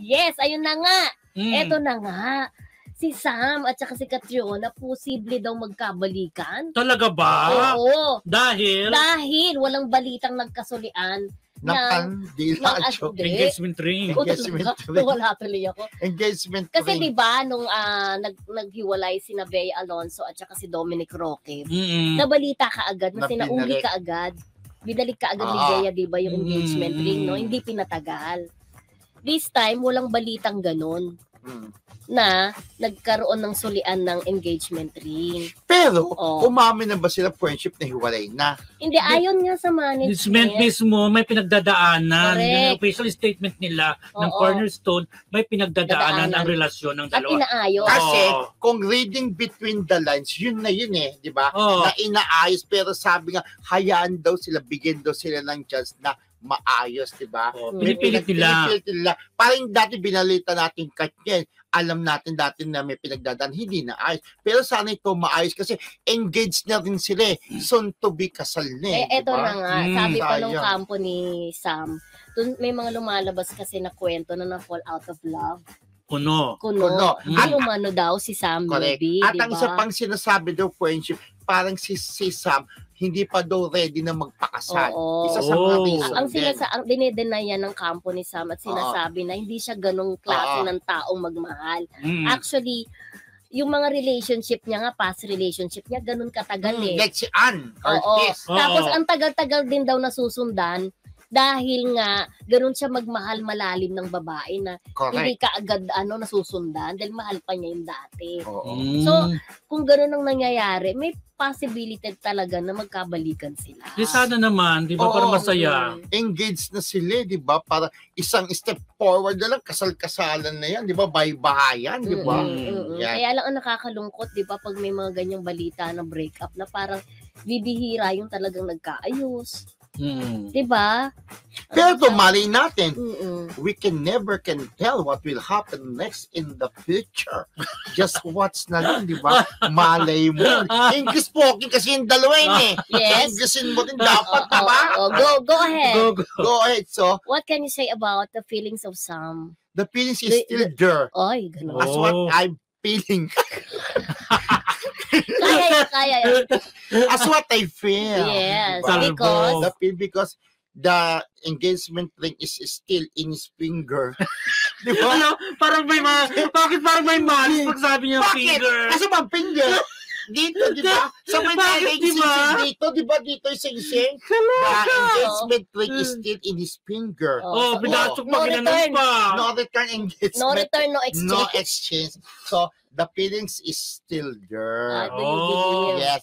Yes, ayun na nga. Eto na nga. Si Sam at saka si Catriona posible daw magkabalikan. Talaga ba? Oo. Dahil walang balitang nagkasulian ng engagement ring. Wala tuloy ako. Engagement ring. Kasi diba, nung naghiwalay si Bea Alonzo at saka si Dominic Roque, nabalita ka agad, na sinauli ka agad. Binalik ka agad ni Bea, diba, yung engagement ring, no? Hindi pinatagal. This time, walang balitang ganun. Na nagkaroon ng sulian ng engagement ring. Pero, umamin na ba sila friendship na hiwalay na? Hindi, ayon nga sa management. Mismo, may pinagdadaanan. Yung official statement nila ng Cornerstone, may pinagdadaanan ang relasyon ng dalawa. At inaayos. Kasi, kung reading between the lines, yun na yun di ba? Na inaayos, pero sabi nga, hayaan daw sila, bigyan daw sila ng chance na maayos, di ba? Pinipilit nila. Parang dati binalita natin Katniel, alam natin dati na may pinagdadaan, hindi na ayos. Pero sana ito maayos kasi engaged na rin sila soon to be kasal na eto na nga, sabi pa nung kampo ni Sam, may mga lumalabas kasi na kwento na fall out of love. Kuno. At umano daw si Sam maybe, at ang isa pang sinasabi daw friendship, parang si Sam hindi pa daw ready na magpakasal. Isa sa mga reason ang dinedeny yan ng kampo ni Sam at sinasabi na hindi siya ganong klase ng taong magmahal. Actually, yung mga relationship niya nga, past relationship niya, ganun katagal Like si Ann Ortiz. Tapos ang tagal-tagal din daw nasusundan dahil nga ganoon siya magmahal malalim ng babae na hindi ka agad nasusundan dahil mahal pa niya yung dati. So, kung ganoon ang nangyayari, may possibility talaga na magkabalikan sila. Sana naman, di ba, para masaya. Engaged na sila, di ba? Para isang step forward na lang, kasal-kasalan na yan, di ba? Bahay-bahayan, di ba? Kaya lang ang nakakalungkot, di ba, pag may mga ganyang balita na breakup na parang bibihira yung talagang nagkaayos. Diba? Pero mali natin, we never can tell what will happen next in the future. Just watch na lang, diba? Malay mo. English spoken kasi yung dalawa Yes. Englishin mo din dapat, diba? Go ahead. Go ahead. So, what can you say about the feelings of Sam? The feelings is still there. Ay, ganun. As what I'm feeling. Kaya. As what I feel. Yes, diba? Because the engagement ring is still in his finger. Di ba? Parang may bakit parang may malis pag sabi niya finger? Kasi bang finger? Dito, di ba? Sa may dito, di ba? Dito yung sing-sing. The engagement ring is still in his finger. Pinasok pa, ginanong pa. No return engagement. No return, no exchange. No exchange. So, the feelings is still there. Do you believe? Yes.